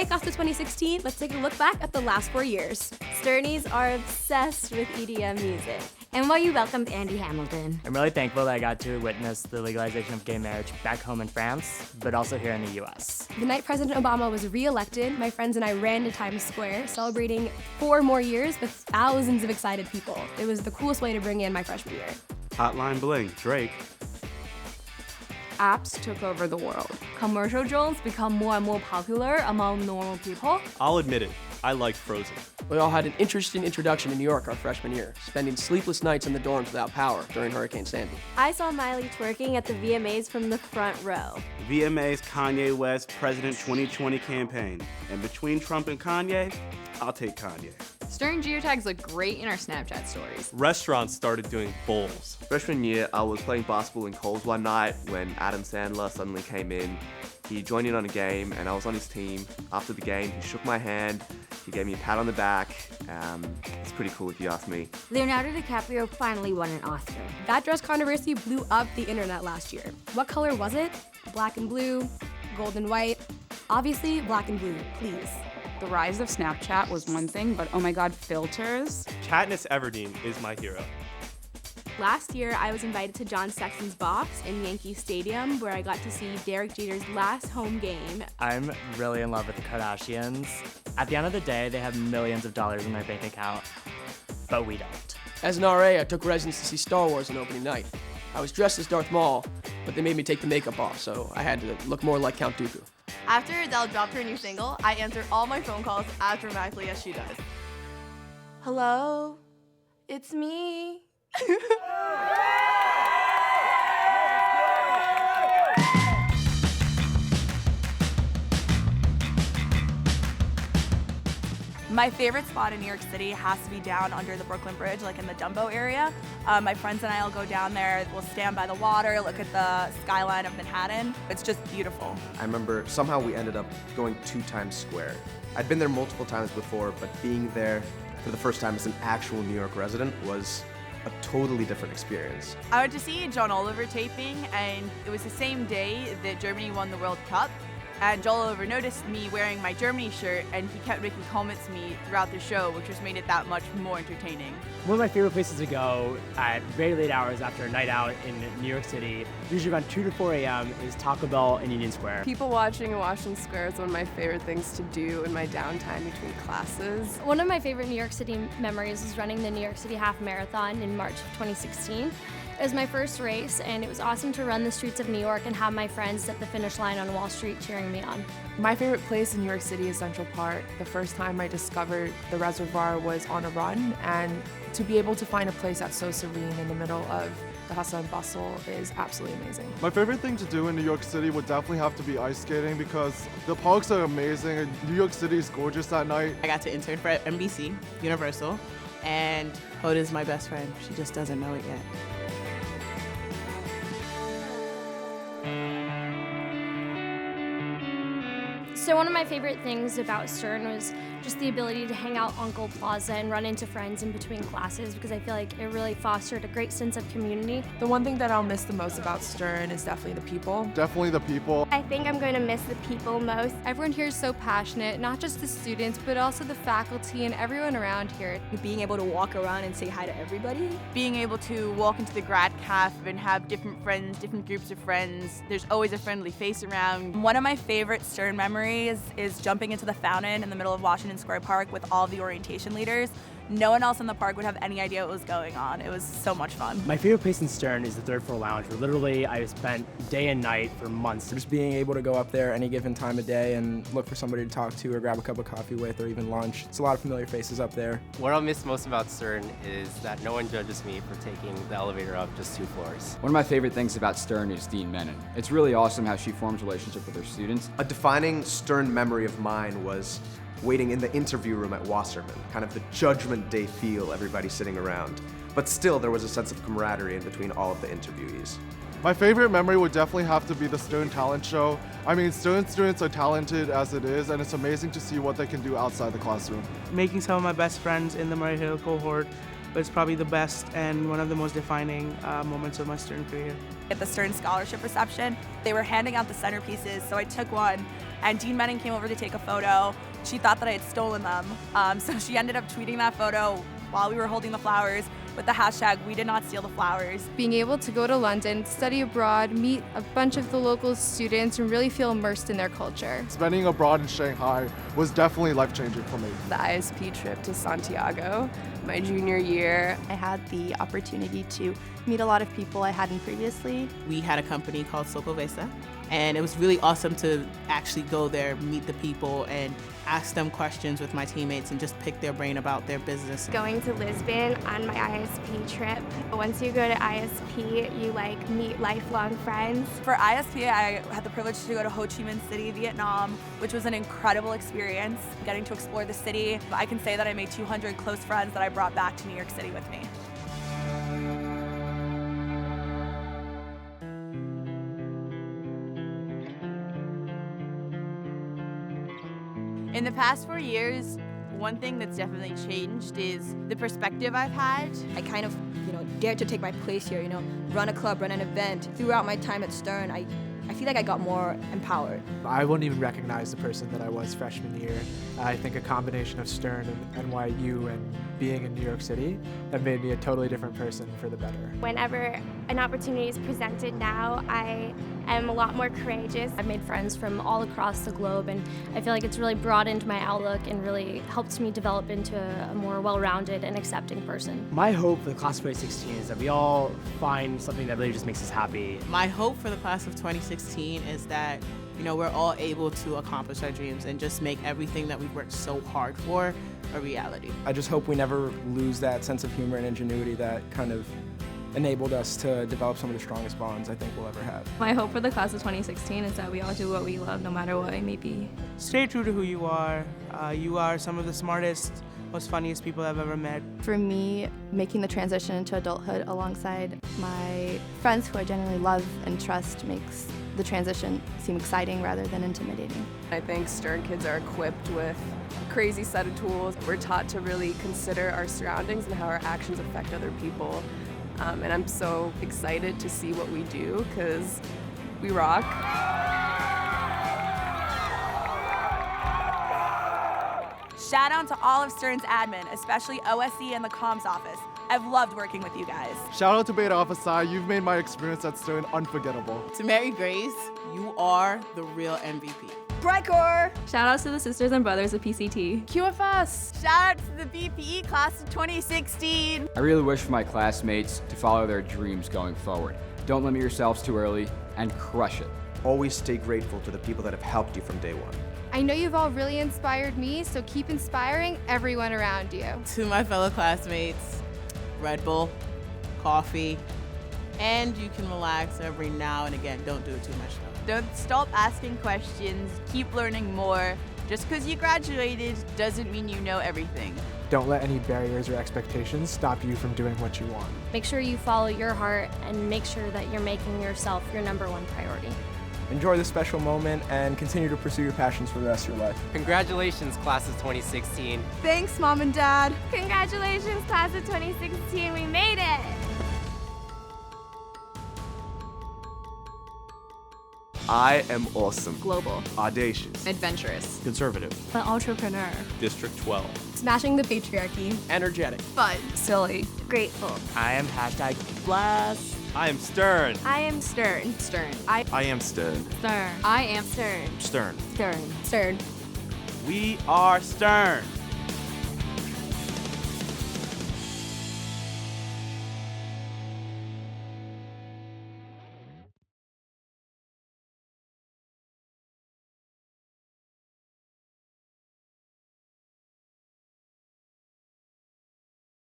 class of 2016, let's take a look back at the last 4 years. Sternies are obsessed with EDM music. NYU welcomed Andy Hamilton. I'm really thankful that I got to witness the legalization of gay marriage back home in France, but also here in the US. The night President Obama was re-elected, my friends and I ran to Times Square, celebrating 4 more years with thousands of excited people. It was the coolest way to bring in my freshman year. Hotline Bling, Drake. Apps took over the world. Commercial drones become more and more popular among normal people. I'll admit it, I liked Frozen. We all had an interesting introduction in New York our freshman year, spending sleepless nights in the dorms without power during Hurricane Sandy. I saw Miley twerking at the VMAs from the front row. VMA's Kanye West President 2020 campaign. And between Trump and Kanye, I'll take Kanye. Stern geotags look great in our Snapchat stories. Restaurants started doing bowls. Freshman year, I was playing basketball in Coles one night when Adam Sandler suddenly came in. He joined in on a game and I was on his team. After the game, he shook my hand. He gave me a pat on the back. It's pretty cool if you ask me. Leonardo DiCaprio finally won an Oscar. That dress controversy blew up the internet last year. What color was it? Black and blue? Gold and white? Obviously, black and blue, please. The rise of Snapchat was one thing, but oh my god, filters. Katniss Everdeen is my hero. Last year, I was invited to John Sexton's box in Yankee Stadium, where I got to see Derek Jeter's last home game. I'm really in love with the Kardashians. At the end of the day, they have millions of dollars in their bank account, but we don't. As an RA, I took residence to see Star Wars on opening night. I was dressed as Darth Maul, but they made me take the makeup off, so I had to look more like Count Dooku. After Adele dropped her new single, I answered all my phone calls as dramatically as she does. Hello, it's me. My favorite spot in New York City has to be down under the Brooklyn Bridge, like in the Dumbo area. My friends and I will go down there, we'll stand by the water, look at the skyline of Manhattan. It's just beautiful. I remember somehow we ended up going to Times Square. I'd been there multiple times before, but being there for the first time as an actual New York resident was a totally different experience. I went to see John Oliver taping, and it was the same day that Germany won the World Cup. And Joel Oliver noticed me wearing my Germany shirt, and he kept making comments to me throughout the show, which just made it that much more entertaining. One of my favorite places to go at very late hours after a night out in New York City, usually around 2 to 4 a.m., is Taco Bell in Union Square. People watching in Washington Square is one of my favorite things to do in my downtime between classes. One of my favorite New York City memories is running the New York City Half Marathon in March of 2016. It was my first race, and it was awesome to run the streets of New York and have my friends at the finish line on Wall Street cheering me on. My favorite place in New York City is Central Park. The first time I discovered the reservoir was on a run, and to be able to find a place that's so serene in the middle of the hustle and bustle is absolutely amazing. My favorite thing to do in New York City would definitely have to be ice skating because the parks are amazing and New York City is gorgeous that night. I got to intern for NBC, Universal, and Hoda's my best friend. She just doesn't know it yet. So one of my favorite things about Stern was just the ability to hang out on Gold Plaza and run into friends in between classes, because I feel like it really fostered a great sense of community. The one thing that I'll miss the most about Stern is definitely the people. Definitely the people. I think I'm going to miss the people most. Everyone here is so passionate, not just the students, but also the faculty and everyone around here. Being able to walk around and say hi to everybody. Being able to walk into the grad cafe and have different friends, different groups of friends. There's always a friendly face around. One of my favorite Stern memories is jumping into the fountain in the middle of Washington Square Park with all the orientation leaders. No one else in the park would have any idea what was going on. It was so much fun. My favorite place in Stern is the third floor lounge, where literally I spent day and night for months. Just being able to go up there any given time of day and look for somebody to talk to or grab a cup of coffee with or even lunch. It's a lot of familiar faces up there. What I'll miss most about Stern is that no one judges me for taking the elevator up just 2 floors. One of my favorite things about Stern is Dean Menon. It's really awesome how she forms relationships with her students. A defining Stern memory of mine was waiting in the interview room at Wasserman, kind of the judgment day feel, everybody sitting around. But still, there was a sense of camaraderie in between all of the interviewees. My favorite memory would definitely have to be the Stern Talent Show. I mean, Stern students are talented as it is, and it's amazing to see what they can do outside the classroom. Making some of my best friends in the Murray Hill cohort but it's probably the best and one of the most defining moments of my Stern career. At the Stern Scholarship reception, they were handing out the centerpieces, so I took one, and Dean Menon came over to take a photo. She thought that I had stolen them, so she ended up tweeting that photo while we were holding the flowers with the hashtag "We did not steal the flowers." Being able to go to London, study abroad, meet a bunch of the local students, and really feel immersed in their culture. Spending abroad in Shanghai was definitely life-changing for me. The ISP trip to Santiago, my junior year, I had the opportunity to meet a lot of people I hadn't previously. We had a company called Sopavesa, and it was really awesome to actually go there, meet the people, and ask them questions with my teammates and just pick their brain about their business. Going to Lisbon on my ISP trip. Once you go to ISP, you meet lifelong friends. For ISP, I had the privilege to go to Ho Chi Minh City, Vietnam, which was an incredible experience. Getting to explore the city, I can say that I made 200 close friends that I brought back to New York City with me. In the past 4 years, one thing that's definitely changed is the perspective I've had. I kind of, dared to take my place here, run a club, run an event. Throughout my time at Stern, I feel like I got more empowered. I wouldn't even recognize the person that I was freshman year. I think a combination of Stern and NYU and being in New York City have made me a totally different person for the better. Whenever an opportunity is presented now, I am a lot more courageous. I've made friends from all across the globe, and I feel like it's really broadened my outlook and really helped me develop into a more well-rounded and accepting person. My hope for the class of 2016 is that we all find something that really just makes us happy. My hope for the class of 2016 is that we're all able to accomplish our dreams and just make everything that we've worked so hard for a reality. I just hope we never lose that sense of humor and ingenuity that kind of enabled us to develop some of the strongest bonds I think we'll ever have. My hope for the class of 2016 is that we all do what we love, no matter what it may be. Stay true to who you are. You are some of the smartest, most funniest people I've ever met. For me, making the transition into adulthood alongside my friends who I genuinely love and trust makes the transition seem exciting rather than intimidating. I think Stern kids are equipped with a crazy set of tools. We're taught to really consider our surroundings and how our actions affect other people. And I'm so excited to see what we do because we rock. Shout out to all of Stern's admin, especially OSC and the comms office. I've loved working with you guys. Shout out to Beta Alpha Psi. You've made my experience at Stern unforgettable. To Mary Grace, you are the real MVP. Bricor! Shout outs to the sisters and brothers of PCT. QFS! Shout out to the BPE class of 2016. I really wish for my classmates to follow their dreams going forward. Don't limit yourselves too early and crush it. Always stay grateful to the people that have helped you from day one. I know you've all really inspired me, so keep inspiring everyone around you. To my fellow classmates, Red Bull, coffee, and you can relax every now and again. Don't do it too much though. Don't stop asking questions. Keep learning more. Just because you graduated doesn't mean you know everything. Don't let any barriers or expectations stop you from doing what you want. Make sure you follow your heart and make sure that you're making yourself your #1 priority. Enjoy this special moment and continue to pursue your passions for the rest of your life. Congratulations, class of 2016. Thanks, Mom and Dad. Congratulations, class of 2016, we made it! I am awesome. Global. Audacious. Adventurous. Conservative. An entrepreneur. District 12. Smashing the patriarchy. Energetic. Fun. Silly. Grateful. I am #blast. I am Stern. I am Stern. Stern. I am Stern. Stern. I am Stern. Stern. Stern. Stern. We are Stern.